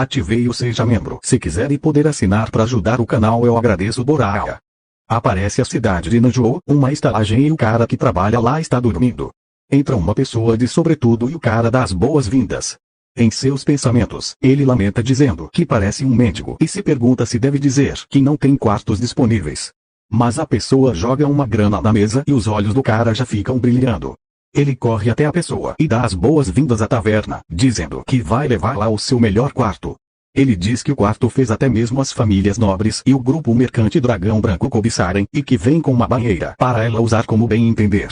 ative o seja membro. Se quiser e poder assinar para ajudar o canal, eu agradeço. Boraya. Aparece a cidade de Nanjou, uma estalagem, e o cara que trabalha lá está dormindo. Entra uma pessoa de sobretudo e o cara dá as boas-vindas. Em seus pensamentos, ele lamenta dizendo que parece um mendigo e se pergunta se deve dizer que não tem quartos disponíveis. Mas a pessoa joga uma grana na mesa e os olhos do cara já ficam brilhando. Ele corre até a pessoa e dá as boas-vindas à taverna, dizendo que vai levá-la ao seu melhor quarto. Ele diz que o quarto fez até mesmo as famílias nobres e o grupo mercante Dragão Branco cobiçarem e que vem com uma banheira para ela usar como bem entender.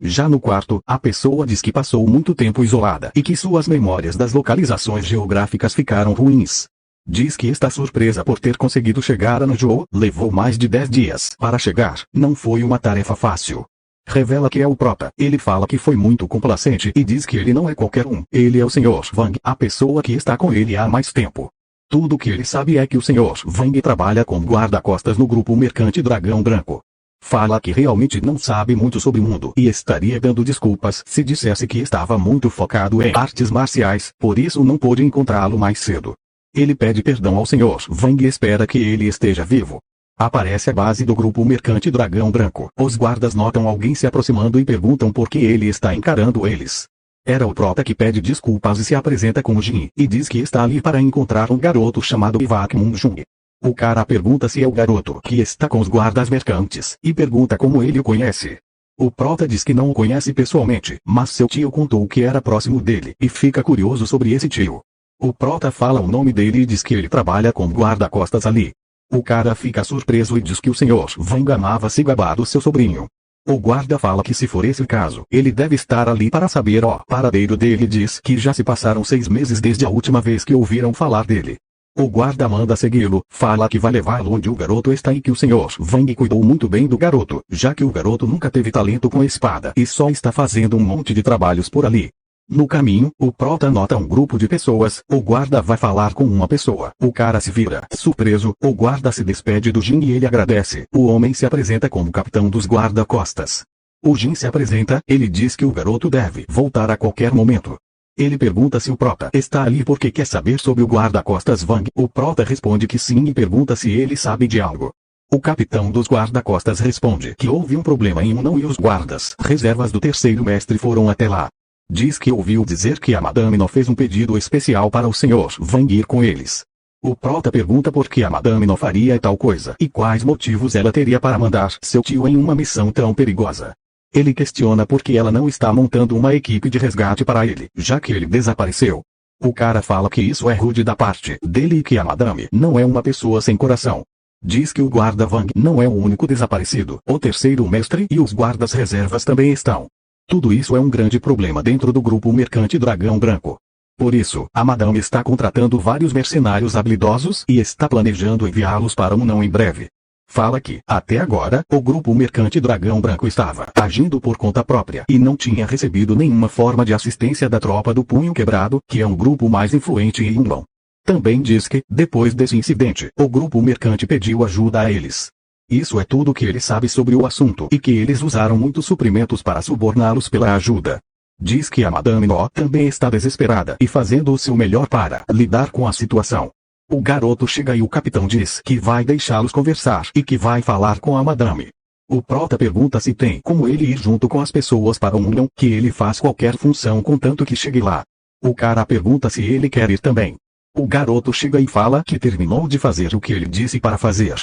Já no quarto, a pessoa diz que passou muito tempo isolada e que suas memórias das localizações geográficas ficaram ruins. Diz que está surpresa por ter conseguido chegar a Nanjou, levou mais de 10 dias para chegar, não foi uma tarefa fácil. Revela que é o prota, ele fala que foi muito complacente e diz que ele não é qualquer um, ele é o Sr. Wang, a pessoa que está com ele há mais tempo. Tudo que ele sabe é que o Sr. Wang trabalha como guarda-costas no grupo mercante Dragão Branco. Fala que realmente não sabe muito sobre o mundo e estaria dando desculpas se dissesse que estava muito focado em artes marciais, por isso não pôde encontrá-lo mais cedo. Ele pede perdão ao Sr. Wang e espera que ele esteja vivo. Aparece a base do grupo mercante Dragão Branco. Os guardas notam alguém se aproximando e perguntam por que ele está encarando eles. Era o prota que pede desculpas e se apresenta como Jin, e diz que está ali para encontrar um garoto chamado Ivak Munjung. O cara pergunta se é o garoto que está com os guardas mercantes, e pergunta como ele o conhece. O prota diz que não o conhece pessoalmente, mas seu tio contou que era próximo dele, e fica curioso sobre esse tio. O prota fala o nome dele e diz que ele trabalha como guarda-costas ali. O cara fica surpreso e diz que o Sr. Wang amava se gabar do seu sobrinho. O guarda fala que se for esse o caso, ele deve estar ali para saber o paradeiro dele e diz que já se passaram 6 meses desde a última vez que ouviram falar dele. O guarda manda segui-lo, fala que vai levá-lo onde o garoto está e que o Sr. Wang cuidou muito bem do garoto, já que o garoto nunca teve talento com espada e só está fazendo um monte de trabalhos por ali. No caminho, o prota nota um grupo de pessoas, o guarda vai falar com uma pessoa, o cara se vira, surpreso, o guarda se despede do Jin e ele agradece, o homem se apresenta como capitão dos guarda-costas. O Jin se apresenta, ele diz que o garoto deve voltar a qualquer momento. Ele pergunta se o prota está ali porque quer saber sobre o guarda-costas Wang, o prota responde que sim e pergunta se ele sabe de algo. O capitão dos guarda-costas responde que houve um problema em Yunnan e os guardas reservas do terceiro mestre foram até lá. Diz que ouviu dizer que a Madame No fez um pedido especial para o Sr. Wang ir com eles. O prota pergunta por que a Madame No faria tal coisa e quais motivos ela teria para mandar seu tio em uma missão tão perigosa. Ele questiona por que ela não está montando uma equipe de resgate para ele, já que ele desapareceu. O cara fala que isso é rude da parte dele e que a Madame não é uma pessoa sem coração. Diz que o guarda Wang não é o único desaparecido, o terceiro mestre e os guardas reservas também estão. Tudo isso é um grande problema dentro do grupo mercante Dragão Branco. Por isso, a Madame está contratando vários mercenários habilidosos e está planejando enviá-los para Yunnan em breve. Fala que, até agora, o grupo mercante Dragão Branco estava agindo por conta própria e não tinha recebido nenhuma forma de assistência da tropa do Punho Quebrado, que é um grupo mais influente em Yunnan. Também diz que, depois desse incidente, o grupo mercante pediu ajuda a eles. Isso é tudo que ele sabe sobre o assunto e que eles usaram muitos suprimentos para suborná-los pela ajuda. Diz que a Madame No também está desesperada e fazendo o seu melhor para lidar com a situação. O garoto chega e o capitão diz que vai deixá-los conversar e que vai falar com a Madame. O prota pergunta se tem como ele ir junto com as pessoas para o Yunnan, que ele faz qualquer função contanto que chegue lá. O cara pergunta se ele quer ir também. O garoto chega e fala que terminou de fazer o que ele disse para fazer.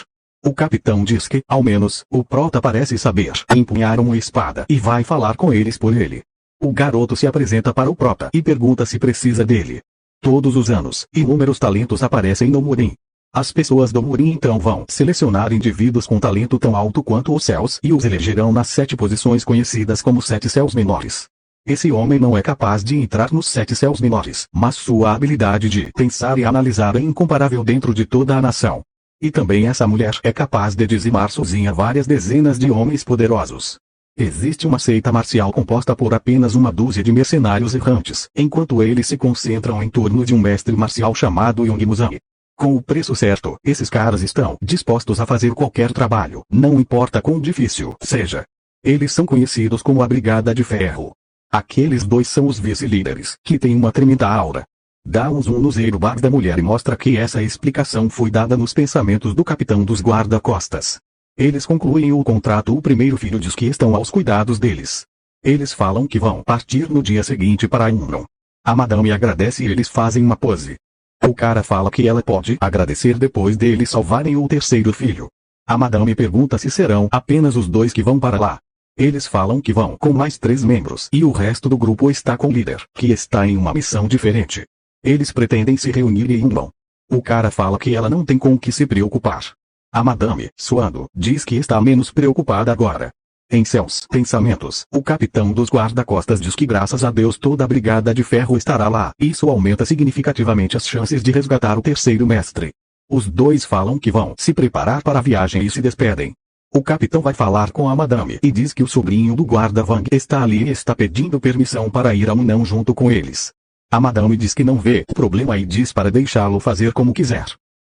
O capitão diz que, ao menos, o prota parece saber empunhar uma espada e vai falar com eles por ele. O garoto se apresenta para o prota e pergunta se precisa dele. Todos os anos, inúmeros talentos aparecem no Murim. As pessoas do Murim então vão selecionar indivíduos com talento tão alto quanto os céus e os elegerão nas 7 posições conhecidas como 7 céus menores. Esse homem não é capaz de entrar nos 7 céus menores, mas sua habilidade de pensar e analisar é incomparável dentro de toda a nação. E também essa mulher é capaz de dizimar sozinha várias dezenas de homens poderosos. Existe uma seita marcial composta por apenas uma dúzia de mercenários errantes, enquanto eles se concentram em torno de um mestre marcial chamado Yong Muzan. Com o preço certo, esses caras estão dispostos a fazer qualquer trabalho, não importa quão difícil seja. Eles são conhecidos como a Brigada de Ferro. Aqueles dois são os vice-líderes, que têm uma tremenda aura. Dá um zoom no airbag da mulher e mostra que essa explicação foi dada nos pensamentos do capitão dos guarda-costas. Eles concluem o contrato. O primeiro filho diz que estão aos cuidados deles. Eles falam que vão partir no dia seguinte para Umnon. A madame agradece e eles fazem uma pose. O cara fala que ela pode agradecer depois deles salvarem o terceiro filho. A madame pergunta se serão apenas os dois que vão para lá. Eles falam que vão com mais 3 membros e o resto do grupo está com o líder, que está em uma missão diferente. Eles pretendem se reunir em Umnon. O cara fala que ela não tem com o que se preocupar. A madame, suando, diz que está menos preocupada agora. Em seus pensamentos, o capitão dos guarda-costas diz que graças a Deus toda a brigada de ferro estará lá. Isso aumenta significativamente as chances de resgatar o terceiro mestre. Os dois falam que vão se preparar para a viagem e se despedem. O capitão vai falar com a madame e diz que o sobrinho do guarda Wang está ali e está pedindo permissão para ir a Umnon junto com eles. A madame diz que não vê problema e diz para deixá-lo fazer como quiser.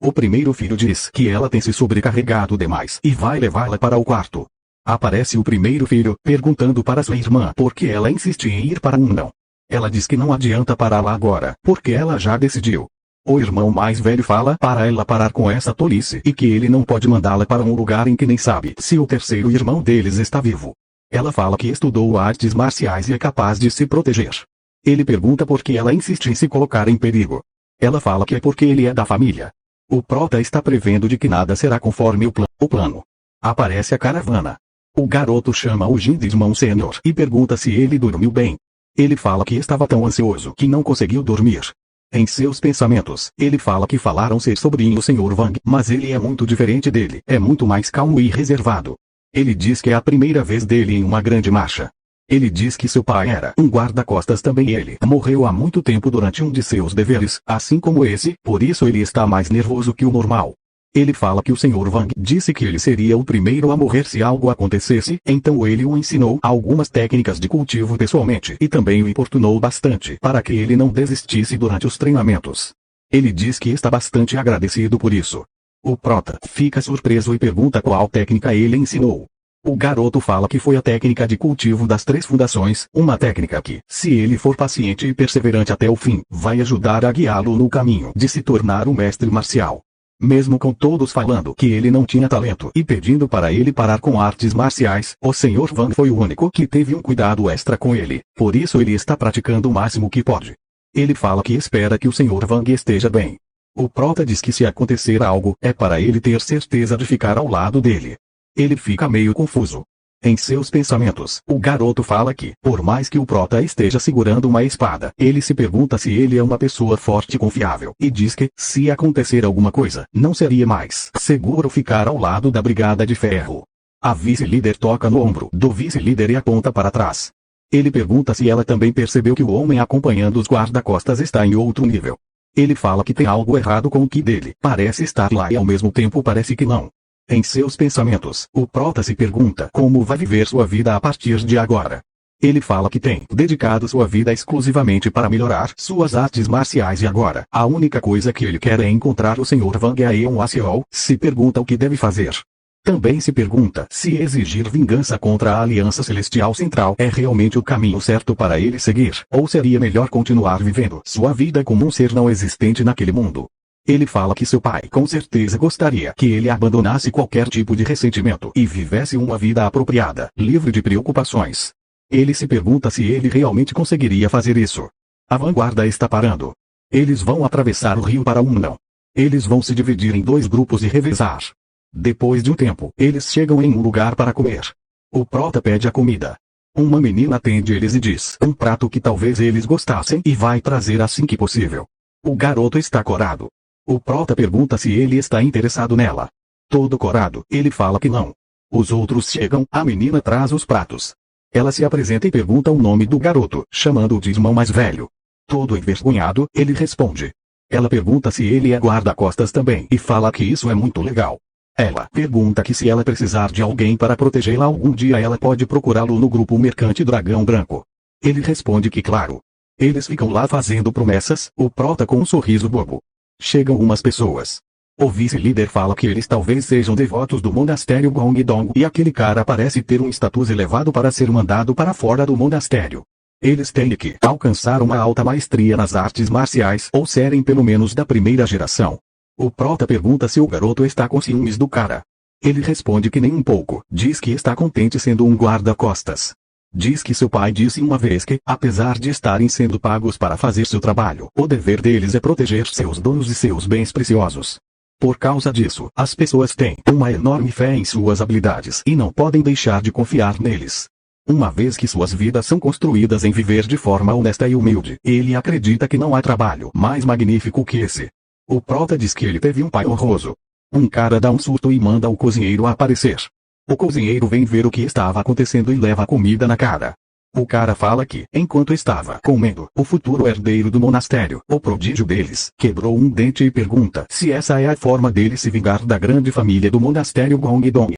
O primeiro filho diz que ela tem se sobrecarregado demais e vai levá-la para o quarto. Aparece o primeiro filho, perguntando para sua irmã por que ela insiste em ir para Umnon. Ela diz que não adianta parar lá agora, porque ela já decidiu. O irmão mais velho fala para ela parar com essa tolice e que ele não pode mandá-la para um lugar em que nem sabe se o terceiro irmão deles está vivo. Ela fala que estudou artes marciais e é capaz de se proteger. Ele pergunta por que ela insiste em se colocar em perigo. Ela fala que é porque ele é da família. O prota está prevendo de que nada será conforme o plano. Aparece a caravana. O garoto chama o Jin de irmão sênior e pergunta se ele dormiu bem. Ele fala que estava tão ansioso que não conseguiu dormir. Em seus pensamentos, ele fala que falaram ser sobrinho do Sr. Wang, mas ele é muito diferente dele, é muito mais calmo e reservado. Ele diz que é a primeira vez dele em uma grande marcha. Ele diz que seu pai era um guarda-costas também e ele morreu há muito tempo durante um de seus deveres, assim como esse, por isso ele está mais nervoso que o normal. Ele fala que o Sr. Wang disse que ele seria o primeiro a morrer se algo acontecesse, então ele o ensinou algumas técnicas de cultivo pessoalmente e também o importunou bastante para que ele não desistisse durante os treinamentos. Ele diz que está bastante agradecido por isso. O prota fica surpreso e pergunta qual técnica ele ensinou. O garoto fala que foi a técnica de cultivo das 3 fundações, uma técnica que, se ele for paciente e perseverante até o fim, vai ajudar a guiá-lo no caminho de se tornar um mestre marcial. Mesmo com todos falando que ele não tinha talento e pedindo para ele parar com artes marciais, o Sr. Wang foi o único que teve um cuidado extra com ele, por isso ele está praticando o máximo que pode. Ele fala que espera que o Sr. Wang esteja bem. O prota diz que se acontecer algo, é para ele ter certeza de ficar ao lado dele. Ele fica meio confuso. Em seus pensamentos, o garoto fala que, por mais que o prota esteja segurando uma espada, ele se pergunta se ele é uma pessoa forte e confiável, e diz que, se acontecer alguma coisa, não seria mais seguro ficar ao lado da brigada de ferro. A vice-líder toca no ombro do vice-líder e aponta para trás. Ele pergunta se ela também percebeu que o homem acompanhando os guarda-costas está em outro nível. Ele fala que tem algo errado com o que dele parece estar lá e ao mesmo tempo parece que não. Em seus pensamentos, o prota se pergunta como vai viver sua vida a partir de agora. Ele fala que tem dedicado sua vida exclusivamente para melhorar suas artes marciais e agora, a única coisa que ele quer é encontrar o Sr. Wang Aeon Aseol, se pergunta o que deve fazer. Também se pergunta se exigir vingança contra a Aliança Celestial Central é realmente o caminho certo para ele seguir, ou seria melhor continuar vivendo sua vida como um ser não existente naquele mundo. Ele fala que seu pai com certeza gostaria que ele abandonasse qualquer tipo de ressentimento e vivesse uma vida apropriada, livre de preocupações. Ele se pergunta se ele realmente conseguiria fazer isso. A vanguarda está parando. Eles vão atravessar o rio para Umnon. Eles vão se dividir em 2 grupos e revezar. Depois de um tempo, eles chegam em um lugar para comer. O prota pede a comida. Uma menina atende eles e diz um prato que talvez eles gostassem e vai trazer assim que possível. O garoto está corado. O prota pergunta se ele está interessado nela. Todo corado, ele fala que não. Os outros chegam, a menina traz os pratos. Ela se apresenta e pergunta o nome do garoto, chamando-o de irmão mais velho. Todo envergonhado, ele responde. Ela pergunta se ele é guarda-costas também e fala que isso é muito legal. Ela pergunta que se ela precisar de alguém para protegê-la algum dia ela pode procurá-lo no grupo Mercante Dragão Branco. Ele responde que claro. Eles ficam lá fazendo promessas, o prota com um sorriso bobo. Chegam umas pessoas. O vice-líder fala que eles talvez sejam devotos do monastério Gongdong e aquele cara parece ter um status elevado para ser mandado para fora do monastério. Eles têm que alcançar uma alta maestria nas artes marciais ou serem pelo menos da primeira geração. O prota pergunta se o garoto está com ciúmes do cara. Ele responde que nem um pouco, diz que está contente sendo um guarda-costas. Diz que seu pai disse uma vez que, apesar de estarem sendo pagos para fazer seu trabalho, o dever deles é proteger seus donos e seus bens preciosos. Por causa disso, as pessoas têm uma enorme fé em suas habilidades e não podem deixar de confiar neles. Uma vez que suas vidas são construídas em viver de forma honesta e humilde, ele acredita que não há trabalho mais magnífico que esse. O prota diz que ele teve um pai honroso. Um cara dá um surto e manda o cozinheiro aparecer. O cozinheiro vem ver o que estava acontecendo e leva a comida na cara. O cara fala que, enquanto estava comendo, o futuro herdeiro do monastério, o prodígio deles, quebrou um dente e pergunta se essa é a forma dele se vingar da grande família do monastério Gongdong.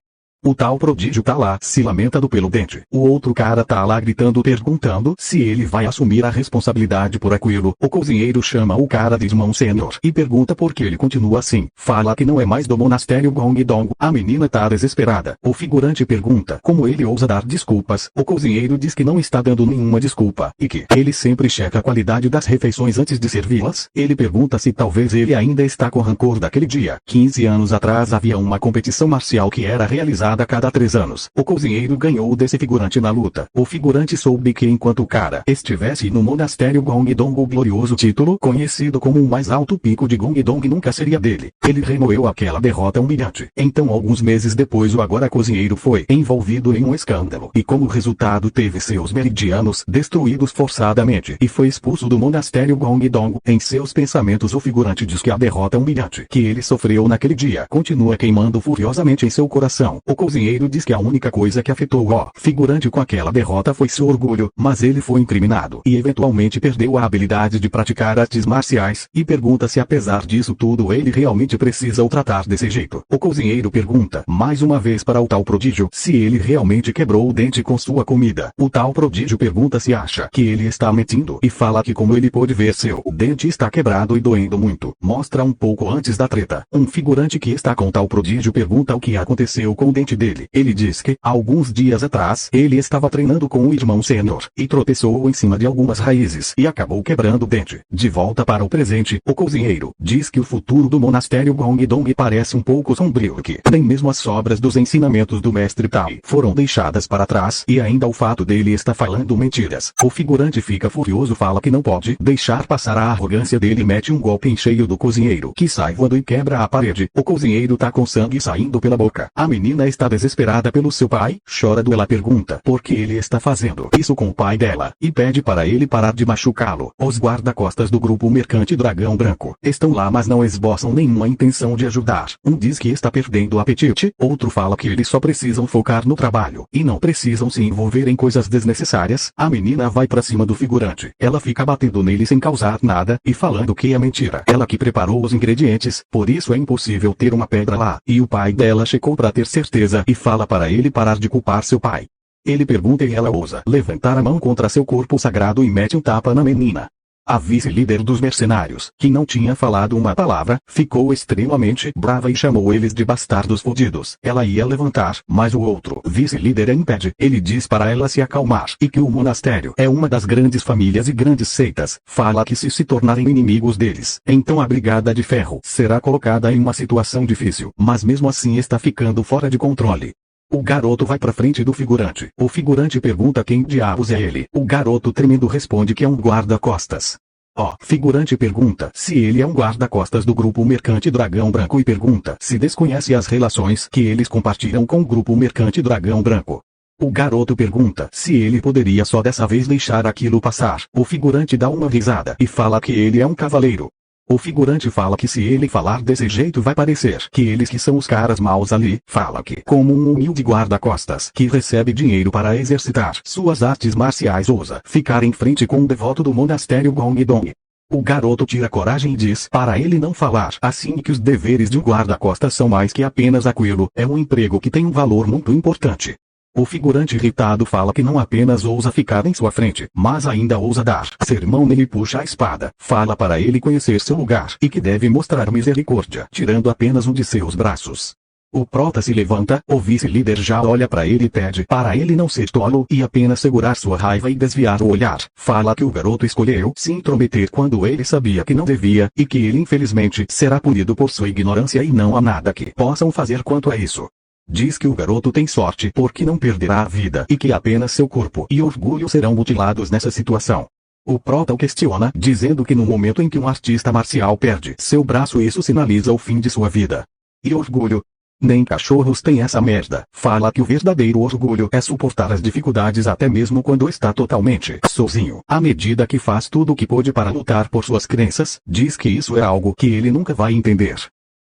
O tal prodígio tá lá se lamentando pelo dente. O outro cara tá lá gritando perguntando se ele vai assumir a responsabilidade por aquilo. O cozinheiro chama o cara de irmão sênior e pergunta por que ele continua assim. Fala que não é mais do monastério Gongdong. A menina tá desesperada. O figurante pergunta como ele ousa dar desculpas. O cozinheiro diz que não está dando nenhuma desculpa e que ele sempre checa a qualidade das refeições antes de servi-las. Ele pergunta se talvez ele ainda está com rancor daquele dia. 15 anos atrás havia uma competição marcial que era realizada a cada 3 anos. O cozinheiro ganhou desse figurante na luta. O figurante soube que enquanto o cara estivesse no monastério Gongdong, o glorioso título, conhecido como o mais alto pico de Gongdong, nunca seria dele. Ele remoeu aquela derrota humilhante. Então alguns meses depois o agora cozinheiro foi envolvido em um escândalo e como resultado teve seus meridianos destruídos forçadamente e foi expulso do monastério Gongdong. Em seus pensamentos o figurante diz que a derrota humilhante que ele sofreu naquele dia continua queimando furiosamente em seu coração. O cozinheiro diz que a única coisa que afetou o figurante com aquela derrota foi seu orgulho, mas ele foi incriminado e eventualmente perdeu a habilidade de praticar artes marciais, e pergunta se apesar disso tudo ele realmente precisa o tratar desse jeito. O cozinheiro pergunta mais uma vez para o tal prodígio se ele realmente quebrou o dente com sua comida. O tal prodígio pergunta se acha que ele está mentindo e fala que como ele pôde ver seu dente está quebrado e doendo muito. Mostra um pouco antes da treta. Um figurante que está com tal prodígio pergunta o que aconteceu com o dente dele. Ele diz que, alguns dias atrás, ele estava treinando com o irmão sênior, e tropeçou em cima de algumas raízes, e acabou quebrando o dente. De volta para o presente, o cozinheiro diz que o futuro do monastério Gongdong parece um pouco sombrio e que, nem mesmo as sobras dos ensinamentos do mestre Tai foram deixadas para trás, e ainda o fato dele estar falando mentiras. O figurante fica furioso, fala que não pode deixar passar a arrogância dele e mete um golpe em cheio do cozinheiro, que sai voando e quebra a parede. O cozinheiro tá com sangue saindo pela boca. A menina está desesperada pelo seu pai, chora ela pergunta por que ele está fazendo isso com o pai dela, e pede para ele parar de machucá-lo. Os guarda-costas do grupo mercante Dragão Branco estão lá mas não esboçam nenhuma intenção de ajudar. Um diz que está perdendo o apetite, outro fala que eles só precisam focar no trabalho, e não precisam se envolver em coisas desnecessárias. A menina vai pra cima do figurante, ela fica batendo nele sem causar nada, e falando que é mentira. Ela que preparou os ingredientes, por isso é impossível ter uma pedra lá, e o pai dela checou pra ter certeza e fala para ele parar de culpar seu pai. Ele pergunta e ela ousa levantar a mão contra seu corpo sagrado e mete um tapa na menina. A vice-líder dos mercenários, que não tinha falado uma palavra, ficou extremamente brava e chamou eles de bastardos fodidos. Ela ia levantar, mas o outro vice-líder a impede. Ele diz para ela se acalmar e que o monastério é uma das grandes famílias e grandes seitas. Fala que se tornarem inimigos deles, então a Brigada de Ferro será colocada em uma situação difícil, mas mesmo assim está ficando fora de controle. O garoto vai pra frente do figurante. O figurante pergunta quem diabos é ele. O garoto tremendo responde que é um guarda-costas. O figurante pergunta se ele é um guarda-costas do grupo mercante Dragão Branco e pergunta se desconhece as relações que eles compartilham com o grupo mercante Dragão Branco. O garoto pergunta se ele poderia só dessa vez deixar aquilo passar. O figurante dá uma risada e fala que ele é um cavaleiro. O figurante fala que se ele falar desse jeito vai parecer que eles que são os caras maus ali. Fala que, como um humilde guarda-costas que recebe dinheiro para exercitar suas artes marciais, ousa ficar em frente com um devoto do monastério Gongdong. O garoto tira coragem e diz para ele não falar assim que os deveres de um guarda-costas são mais que apenas aquilo, é um emprego que tem um valor muito importante. O figurante irritado fala que não apenas ousa ficar em sua frente, mas ainda ousa dar sermão nele e puxa a espada. Fala para ele conhecer seu lugar e que deve mostrar misericórdia, tirando apenas um de seus braços. O prota se levanta, o vice-líder já olha para ele e pede para ele não ser tolo e apenas segurar sua raiva e desviar o olhar. Fala que o garoto escolheu se intrometer quando ele sabia que não devia, e que ele infelizmente será punido por sua ignorância e não há nada que possam fazer quanto a isso. Diz que o garoto tem sorte porque não perderá a vida e que apenas seu corpo e orgulho serão mutilados nessa situação. O prota o questiona, dizendo que no momento em que um artista marcial perde seu braço isso sinaliza o fim de sua vida. E orgulho? Nem cachorros têm essa merda. Fala que o verdadeiro orgulho é suportar as dificuldades até mesmo quando está totalmente sozinho. À medida que faz tudo o que pôde para lutar por suas crenças, diz que isso é algo que ele nunca vai entender.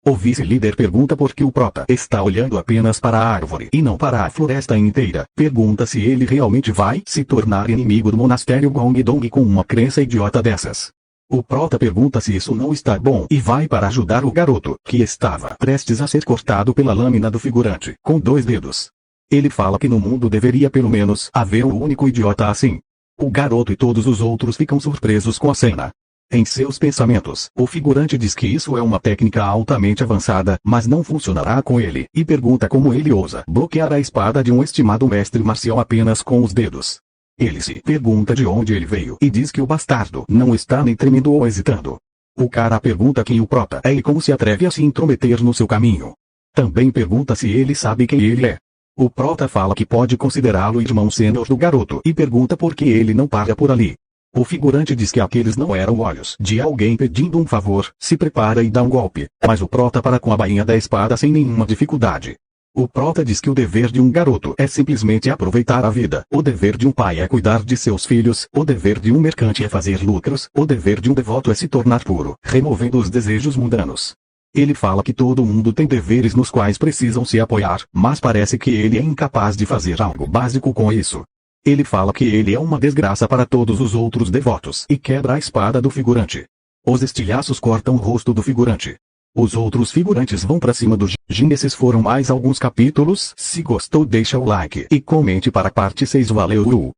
O vice-líder pergunta por que o prota está olhando apenas para a árvore e não para a floresta inteira. Pergunta se ele realmente vai se tornar inimigo do monastério Gongdong com uma crença idiota dessas. O prota pergunta se isso não está bom e vai para ajudar o garoto, que estava prestes a ser cortado pela lâmina do figurante, com 2 dedos. Ele fala que no mundo deveria pelo menos haver um único idiota assim. O garoto e todos os outros ficam surpresos com a cena. Em seus pensamentos, o figurante diz que isso é uma técnica altamente avançada, mas não funcionará com ele, e pergunta como ele ousa bloquear a espada de um estimado mestre marcial apenas com os dedos. Ele se pergunta de onde ele veio e diz que o bastardo não está nem tremendo ou hesitando. O cara pergunta quem o prota é e como se atreve a se intrometer no seu caminho. Também pergunta se ele sabe quem ele é. O prota fala que pode considerá-lo irmão sênior do garoto e pergunta por que ele não para por ali. O figurante diz que aqueles não eram olhos de alguém pedindo um favor, se prepara e dá um golpe, mas o prota para com a bainha da espada sem nenhuma dificuldade. O prota diz que o dever de um garoto é simplesmente aproveitar a vida, o dever de um pai é cuidar de seus filhos, o dever de um mercante é fazer lucros, o dever de um devoto é se tornar puro, removendo os desejos mundanos. Ele fala que todo mundo tem deveres nos quais precisam se apoiar, mas parece que ele é incapaz de fazer algo básico com isso. Ele fala que ele é uma desgraça para todos os outros devotos e quebra a espada do figurante. Os estilhaços cortam o rosto do figurante. Os outros figurantes vão pra cima do Jin. Esses foram mais alguns capítulos. Se gostou, deixa o like e comente para a parte 6. Valeu!